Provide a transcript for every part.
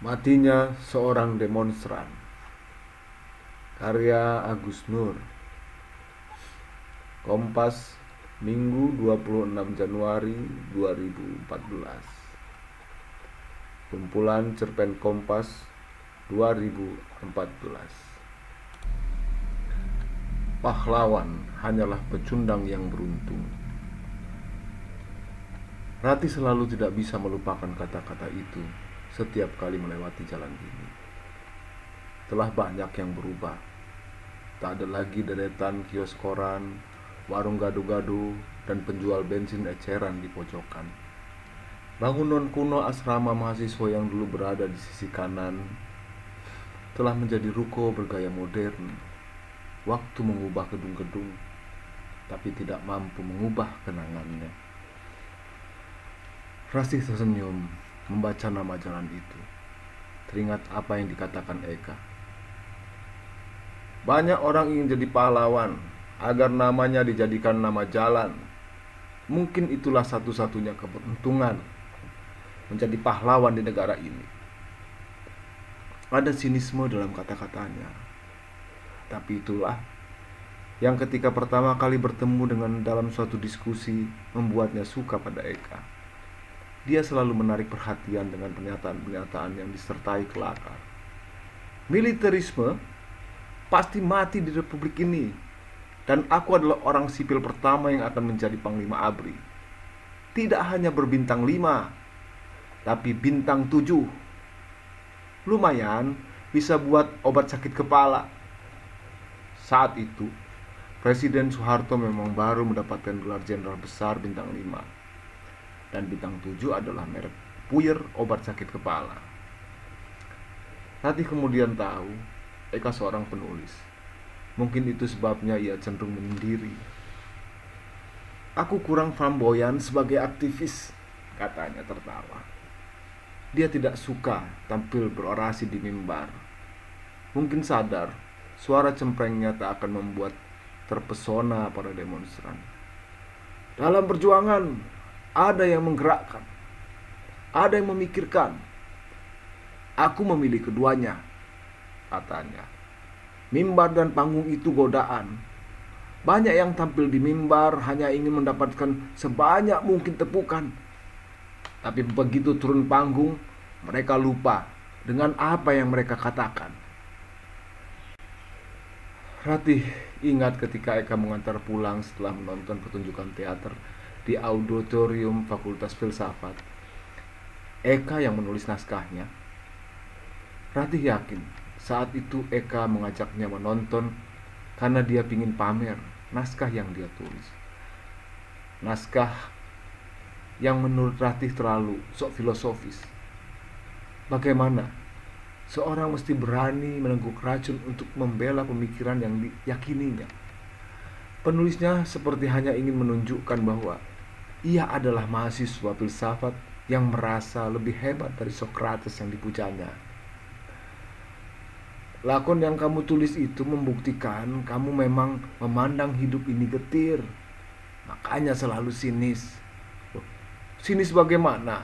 Matinya seorang demonstran, karya Agus Nur. Kompas, Minggu 26 Januari 2014. Kumpulan cerpen Kompas 2014. Pahlawan hanyalah pecundang yang beruntung. Rati selalu tidak bisa melupakan kata-kata itu setiap kali melewati jalan ini. Telah banyak yang berubah. Tak ada lagi deretan kios koran, warung gado-gado, dan penjual bensin eceran di pojokan. Bangunan kuno asrama mahasiswa yang dulu berada di sisi kanan telah menjadi ruko bergaya modern. Waktu mengubah gedung-gedung, tapi tidak mampu mengubah kenangannya. Rasih tersenyum membaca nama jalan itu. Teringat apa yang dikatakan Eka. Banyak orang ingin jadi pahlawan agar namanya dijadikan nama jalan. Mungkin itulah satu-satunya keberuntungan menjadi pahlawan di negara ini. Ada sinisme dalam kata-katanya. Tapi itulah yang ketika pertama kali bertemu dengan dalam suatu diskusi membuatnya suka pada Eka. Dia selalu menarik perhatian dengan pernyataan-pernyataan yang disertai kelakar. Militerisme pasti mati di republik ini, dan aku adalah orang sipil pertama yang akan menjadi Panglima ABRI. Tidak hanya berbintang 5, tapi bintang 7. Lumayan bisa buat obat sakit kepala. Saat itu Presiden Soeharto memang baru mendapatkan gelar jenderal besar bintang 5, dan bintang 7 adalah merek puyer obat sakit kepala. Rati kemudian tahu Eka seorang penulis. Mungkin itu sebabnya ia cenderung menyendiri. Aku kurang flamboyan sebagai aktivis, katanya tertawa. Dia tidak suka tampil berorasi di mimbar. Mungkin sadar suara cemprengnya tak akan membuat terpesona para demonstran. Dalam perjuangan ada yang menggerakkan, ada yang memikirkan. Aku memilih keduanya, katanya. Mimbar dan panggung itu godaan. Banyak yang tampil di mimbar hanya ingin mendapatkan sebanyak mungkin tepukan. Tapi begitu turun panggung, mereka lupa dengan apa yang mereka katakan. Ratih ingat ketika Eka mengantar pulang setelah menonton pertunjukan teater di auditorium Fakultas Filsafat. Eka yang menulis naskahnya. Ratih yakin saat itu Eka mengajaknya menonton karena dia ingin pamer naskah yang dia tulis. Naskah yang menurut Ratih terlalu sok filosofis. Bagaimana seorang mesti berani menengguk racun untuk membela pemikiran yang diyakininya? Penulisnya seperti hanya ingin menunjukkan bahwa ia adalah mahasiswa filsafat yang merasa lebih hebat dari Sokrates yang dipujanya. Lakon yang kamu tulis itu membuktikan kamu memang memandang hidup ini getir. Makanya selalu sinis. Sinis bagaimana?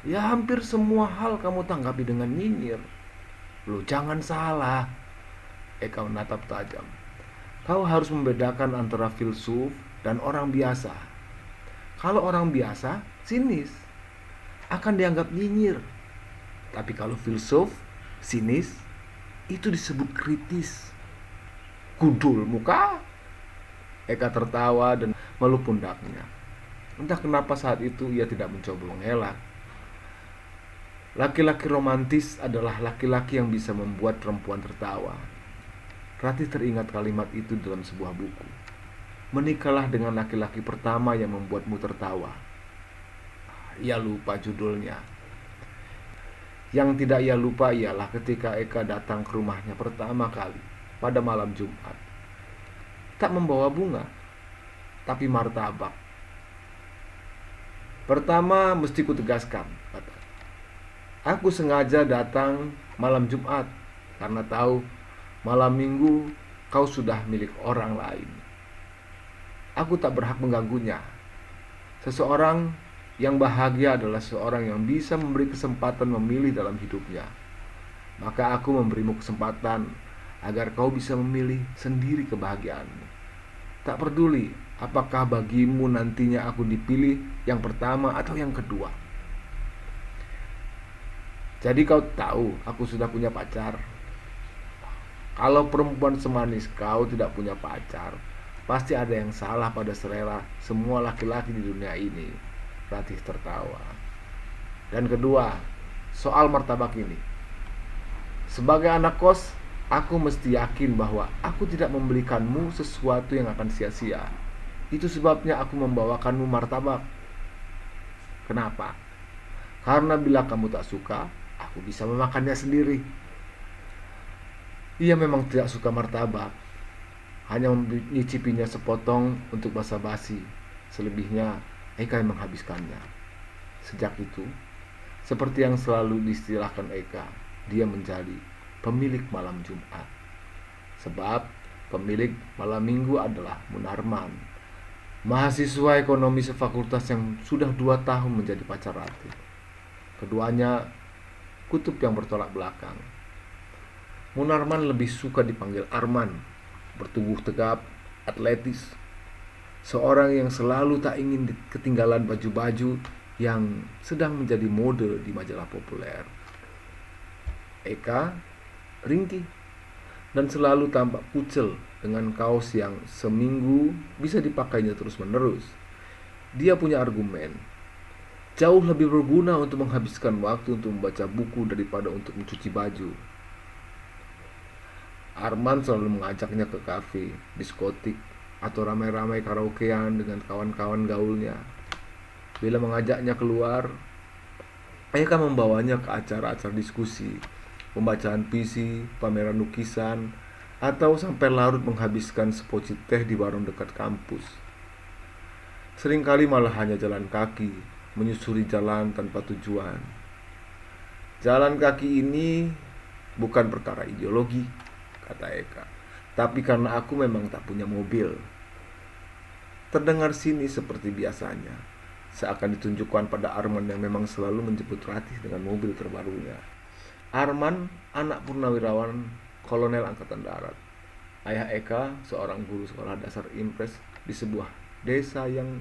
Ya hampir semua hal kamu tanggapi dengan nyinyir. Loh jangan salah. Eka menatap tajam. Kau harus membedakan antara filsuf dan orang biasa. Kalau orang biasa, sinis, akan dianggap nyinyir. Tapi kalau filsuf, sinis, itu disebut kritis. Gundul muka. Eka tertawa dan meluk pundaknya. Entah kenapa saat itu ia tidak mencoba mengelak. Laki-laki romantis adalah laki-laki yang bisa membuat perempuan tertawa. Ratih teringat kalimat itu dalam sebuah buku. Menikahlah dengan laki-laki pertama yang membuatmu tertawa. Ia lupa judulnya. Yang tidak ia lupa ialah ketika Eka datang ke rumahnya pertama kali pada malam Jumat. Tak membawa bunga, tapi martabak. Pertama mesti kutegaskan, kata. Aku sengaja datang malam Jumat karena tahu malam Minggu kau sudah milik orang lain. Aku tak berhak mengganggunya. Seseorang Yang bahagia adalah seorang yang bisa memberi kesempatan memilih dalam hidupnya. Maka aku memberimu kesempatan agar kau bisa memilih sendiri kebahagiaanmu. Tak peduli apakah bagimu nantinya aku dipilih yang pertama atau yang kedua. Jadi kau tahu aku sudah punya pacar. Kalau perempuan semanis kau tidak punya pacar, pasti ada yang salah pada selera semua laki-laki di dunia ini. Ratih tertawa. Dan kedua, soal martabak ini. Sebagai anak kos, aku mesti yakin bahwa aku tidak membelikanmu sesuatu yang akan sia-sia. Itu sebabnya aku membawakanmu martabak. Kenapa? Karena bila kamu tak suka, aku bisa memakannya sendiri. Ia memang tidak suka martabak, hanya menyicipinya sepotong untuk basa-basi. Selebihnya, Eka yang menghabiskannya. Sejak itu, seperti yang selalu diistilahkan Eka, dia menjadi pemilik malam Jumat. Sebab pemilik malam Minggu adalah Munarman, mahasiswa ekonomi sefakultas yang sudah 2 tahun menjadi pacar Ratih. Keduanya kutub yang bertolak belakang. Munarman lebih suka dipanggil Arman, bertubuh tegap, atletis, seorang yang selalu tak ingin ketinggalan baju-baju yang sedang menjadi mode di majalah populer. Eka ringkih dan selalu tampak kucel dengan kaos yang seminggu bisa dipakainya terus-menerus. Dia punya argumen, jauh lebih berguna untuk menghabiskan waktu untuk membaca buku daripada untuk mencuci baju. Arman selalu mengajaknya ke kafe, diskotik, atau ramai-ramai karaokean dengan kawan-kawan gaulnya. Bila mengajaknya keluar, Eka membawanya ke acara-acara diskusi, pembacaan puisi, pameran lukisan, atau sampai larut menghabiskan sepoci teh di warung dekat kampus. Seringkali malah hanya jalan kaki, menyusuri jalan tanpa tujuan. Jalan kaki ini bukan perkara ideologi, kata Eka, tapi karena aku memang tak punya mobil. Terdengar sini seperti biasanya, seakan ditunjukkan pada Arman yang memang selalu menjemput Ratih dengan mobil terbarunya. Arman, anak purnawirawan kolonel angkatan darat. Ayah Eka, seorang guru sekolah dasar Impres di sebuah desa yang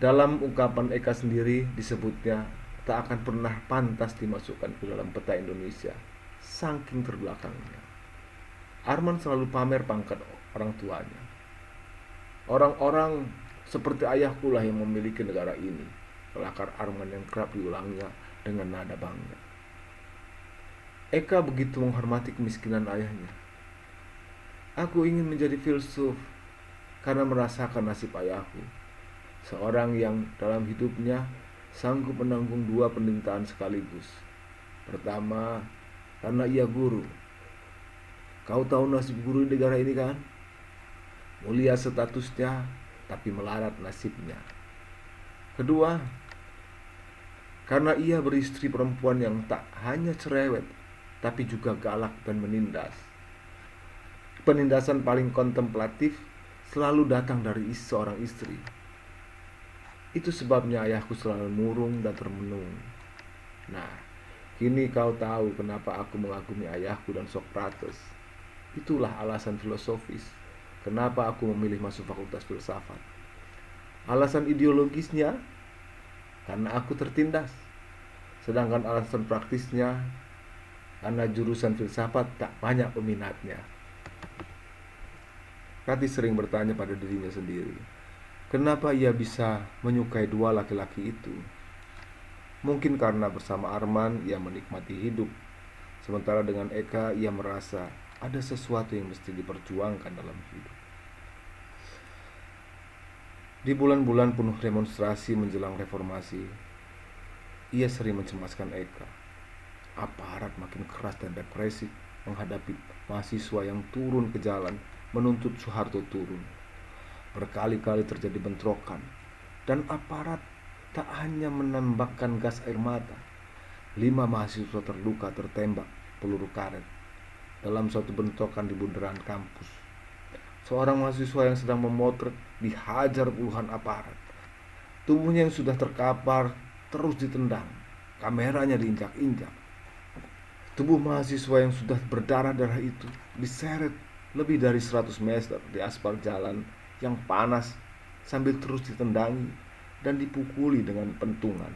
dalam ungkapan Eka sendiri disebutnya tak akan pernah pantas dimasukkan ke dalam peta Indonesia, saking terbelakangnya. Arman selalu pamer pangkat orang tuanya. Orang-orang seperti ayahku lah yang memiliki negara ini, kelakar Arman yang kerap diulangnya dengan nada bangga. Eka begitu menghormati kemiskinan ayahnya. Aku ingin menjadi filsuf karena merasakan nasib ayahku, seorang yang dalam hidupnya sanggup menanggung 2 penderitaan sekaligus. Pertama, karena ia guru. Kau tahu nasib guru di negara ini kan? Mulia statusnya, tapi melarat nasibnya. Kedua, karena ia beristri perempuan yang tak hanya cerewet, tapi juga galak dan menindas. Penindasan paling kontemplatif selalu datang dari seorang istri. Itu sebabnya ayahku selalu murung dan termenung. Nah, kini kau tahu kenapa aku mengagumi ayahku dan Sokrates. Itulah alasan filosofis kenapa aku memilih masuk fakultas filsafat. Alasan ideologisnya karena aku tertindas. Sedangkan alasan praktisnya karena jurusan filsafat tak banyak peminatnya. Ratih sering bertanya pada dirinya sendiri, kenapa ia bisa menyukai 2 laki-laki itu? Mungkin karena bersama Arman ia menikmati hidup, sementara dengan Eka ia merasa ada sesuatu yang mesti diperjuangkan dalam hidup. Di bulan-bulan penuh demonstrasi menjelang reformasi, ia sering mencemaskan Eka. Aparat makin keras dan represif menghadapi mahasiswa yang turun ke jalan menuntut Soeharto turun. Berkali-kali terjadi bentrokan, dan aparat tak hanya menembakkan gas air mata. 5 mahasiswa terluka tertembak peluru karet dalam suatu bentrokan di bundaran kampus. Seorang mahasiswa yang sedang memotret dihajar puluhan aparat. Tubuhnya yang sudah terkapar terus ditendang, kameranya diinjak-injak. Tubuh mahasiswa yang sudah berdarah-darah itu diseret lebih dari 100 meter di aspal jalan yang panas sambil terus ditendangi dan dipukuli dengan pentungan.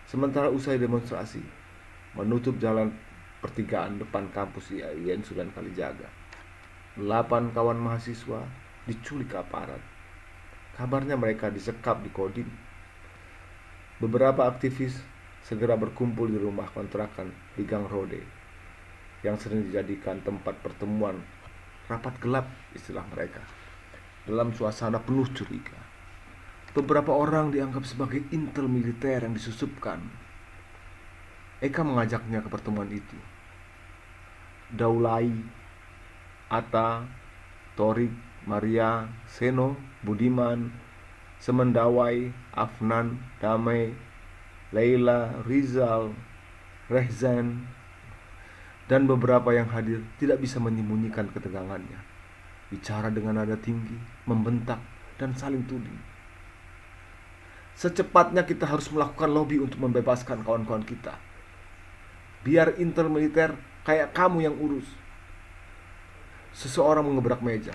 Sementara usai demonstrasi menutup jalan pertigaan depan kampus IAIN Sunan Kalijaga, 8 kawan mahasiswa diculik aparat. Kabarnya mereka disekap di Kodim. Beberapa aktivis segera berkumpul di rumah kontrakan di Gang Rode yang sering dijadikan tempat pertemuan rapat gelap istilah mereka, dalam suasana penuh curiga. Beberapa orang dianggap sebagai intel militer yang disusupkan. Eka mengajaknya ke pertemuan itu. Daulay, Atta, Torik, Maria, Seno, Budiman, Semendawai, Afnan, Damai, Leila, Rizal, Rehzan, dan beberapa yang hadir tidak bisa menyembunyikan ketegangannya. Bicara dengan nada tinggi, membentak, dan saling tuding. Secepatnya kita harus melakukan lobby untuk membebaskan kawan-kawan kita. Biar intel militer kayak kamu yang urus. Seseorang mengebrak meja.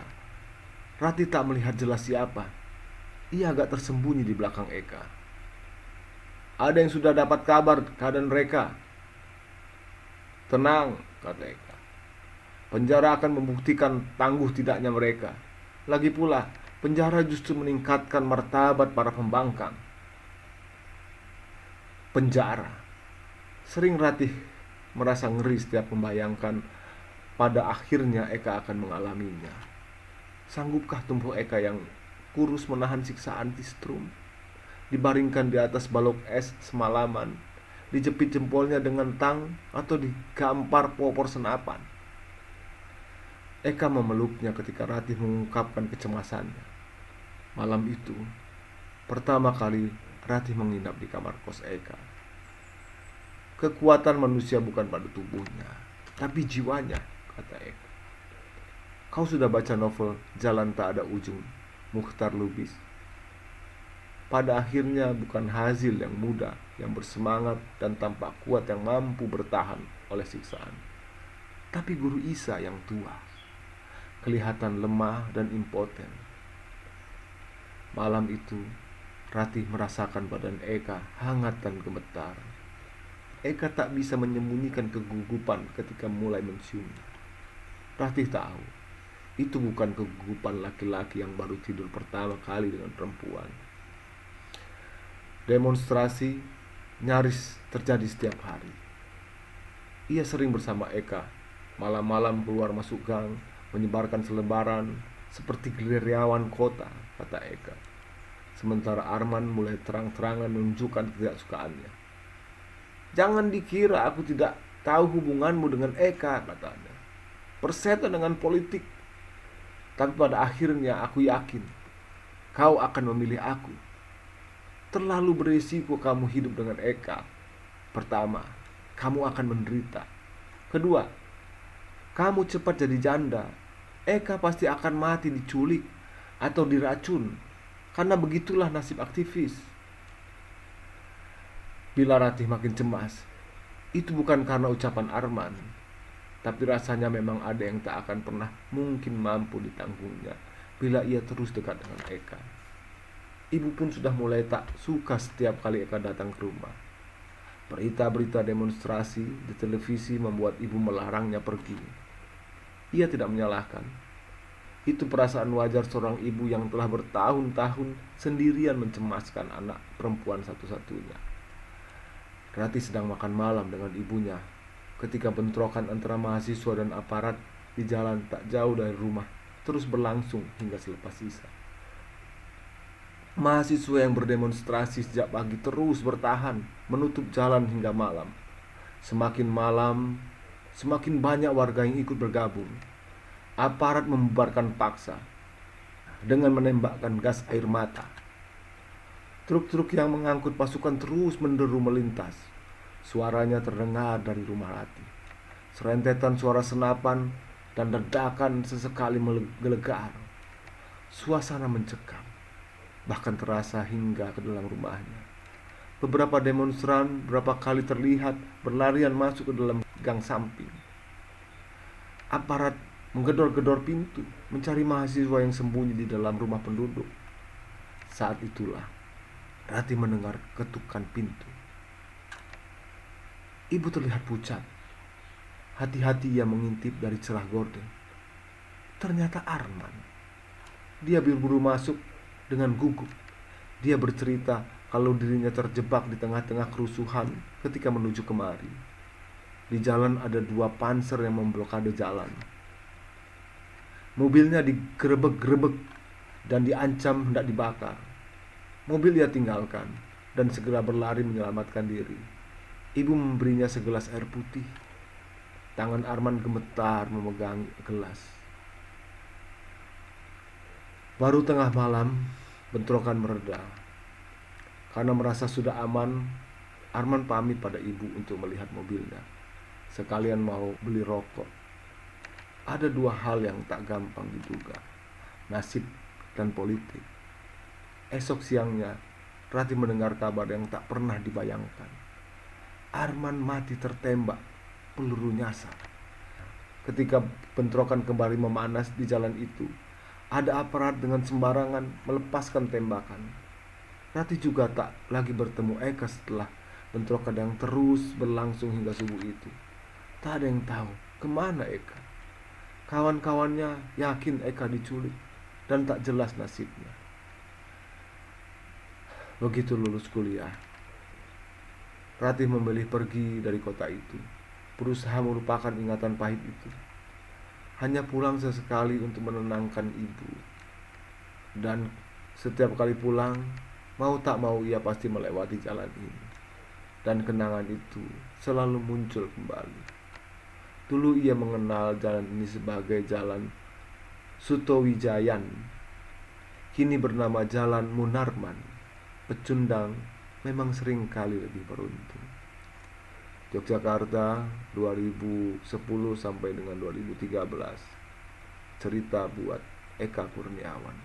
Rati tak melihat jelas siapa. Ia agak tersembunyi di belakang Eka. Ada yang sudah dapat kabar keadaan mereka. Tenang, kata Eka. Penjara akan membuktikan tangguh tidaknya mereka. Lagi pula, penjara justru meningkatkan martabat para pembangkang. Penjara. Sering Ratih merasa ngeri setiap membayangkan pada akhirnya Eka akan mengalaminya. Sanggupkah tubuh Eka yang kurus menahan siksaan anti-strum? Dibaringkan di atas balok es semalaman, dijepit jempolnya dengan tang atau digampar popor senapan. Eka memeluknya ketika Ratih mengungkapkan kecemasannya. Malam itu, pertama kali Ratih menginap di kamar kos Eka. Kekuatan manusia bukan pada tubuhnya, tapi jiwanya, kata Eka. Kau sudah baca novel Jalan Tak Ada Ujung, Mukhtar Lubis? Pada akhirnya bukan Hazil yang muda, yang bersemangat dan tampak kuat yang mampu bertahan oleh siksaan, tapi Guru Isa yang tua, kelihatan lemah dan impoten. Malam itu, Ratih merasakan badan Eka hangat dan gemetar. Eka tak bisa menyembunyikan kegugupan ketika mulai menciumnya. Ratih tahu, itu bukan kegugupan laki-laki yang baru tidur pertama kali dengan perempuan. Demonstrasi nyaris terjadi setiap hari. Ia sering bersama Eka, malam-malam keluar masuk gang, menyebarkan selebaran seperti gerilyawan kota, kata Eka. Sementara Arman mulai terang-terangan menunjukkan ketidaksukaannya. Jangan dikira aku tidak tahu hubunganmu dengan Eka, katanya. Persetan dengan politik. Tapi pada akhirnya aku yakin kau akan memilih aku. Terlalu berisiko kamu hidup dengan Eka. Pertama, kamu akan menderita. Kedua, kamu cepat jadi janda. Eka pasti akan mati diculik atau diracun, karena begitulah nasib aktivis. Bila Ratih makin cemas, itu bukan karena ucapan Arman, tapi rasanya memang ada yang tak akan pernah mungkin mampu ditanggungnya bila ia terus dekat dengan Eka. Ibu pun sudah mulai tak suka setiap kali Eka datang ke rumah. Berita-berita demonstrasi di televisi membuat ibu melarangnya pergi. Ia tidak menyalahkan. Itu perasaan wajar seorang ibu yang telah bertahun-tahun sendirian mencemaskan anak perempuan satu-satunya. Ratih sedang makan malam dengan ibunya ketika bentrokan antara mahasiswa dan aparat di jalan tak jauh dari rumah terus berlangsung hingga selepas isya. Mahasiswa yang berdemonstrasi sejak pagi terus bertahan menutup jalan hingga malam. Semakin malam, semakin banyak warga yang ikut bergabung. Aparat membubarkan paksa dengan menembakkan gas air mata. Truk-truk yang mengangkut pasukan terus menderu melintas. Suaranya terdengar dari rumah Ratih. Serentetan suara senapan dan ledakan sesekali menggelegar. Suasana mencekam. bahkan terasa hingga ke dalam rumahnya. Beberapa demonstran beberapa kali terlihat berlarian masuk ke dalam gang samping. Aparat menggedor-gedor pintu, mencari mahasiswa yang sembunyi di dalam rumah penduduk. Saat itulah Rati mendengar ketukan pintu. Ibu terlihat pucat. Hati-hati ia mengintip dari celah gorden. Ternyata Arman. Dia buru-buru masuk dengan gugup. Dia bercerita kalau dirinya terjebak di tengah-tengah kerusuhan ketika menuju kemari. Di jalan ada 2 panser yang memblokade jalan. Mobilnya digerebek-gerebek dan diancam hendak dibakar. Mobil ia tinggalkan dan segera berlari menyelamatkan diri. Ibu memberinya segelas air putih. Tangan Arman gemetar memegang gelas. Baru tengah malam, bentrokan mereda. Karena merasa sudah aman, Arman pamit pada ibu untuk melihat mobilnya. Sekalian mau beli rokok. Ada 2 hal yang tak gampang diduga, nasib dan politik. Esok siangnya, Rati mendengar kabar yang tak pernah dibayangkan. Arman mati tertembak, peluru nyasar. Ketika bentrokan kembali memanas di jalan itu, ada aparat dengan sembarangan melepaskan tembakan. Rati juga tak lagi bertemu Eka setelah bentrokan yang terus berlangsung hingga subuh itu. Tak ada yang tahu kemana Eka. Kawan-kawannya yakin Eka diculik dan tak jelas nasibnya. Begitu lulus kuliah, Rati memilih pergi dari kota itu, berusaha melupakan ingatan pahit itu. Hanya pulang sesekali untuk menenangkan ibu. Dan setiap kali pulang, mau tak mau ia pasti melewati jalan ini. Dan kenangan itu selalu muncul kembali. Dulu ia mengenal jalan ini sebagai Jalan Sutowijayan. Kini bernama Jalan Munarman. Pecundang memang sering kali lebih beruntung. Yogyakarta 2010 sampai dengan 2013. Cerita buat Eka Kurniawan.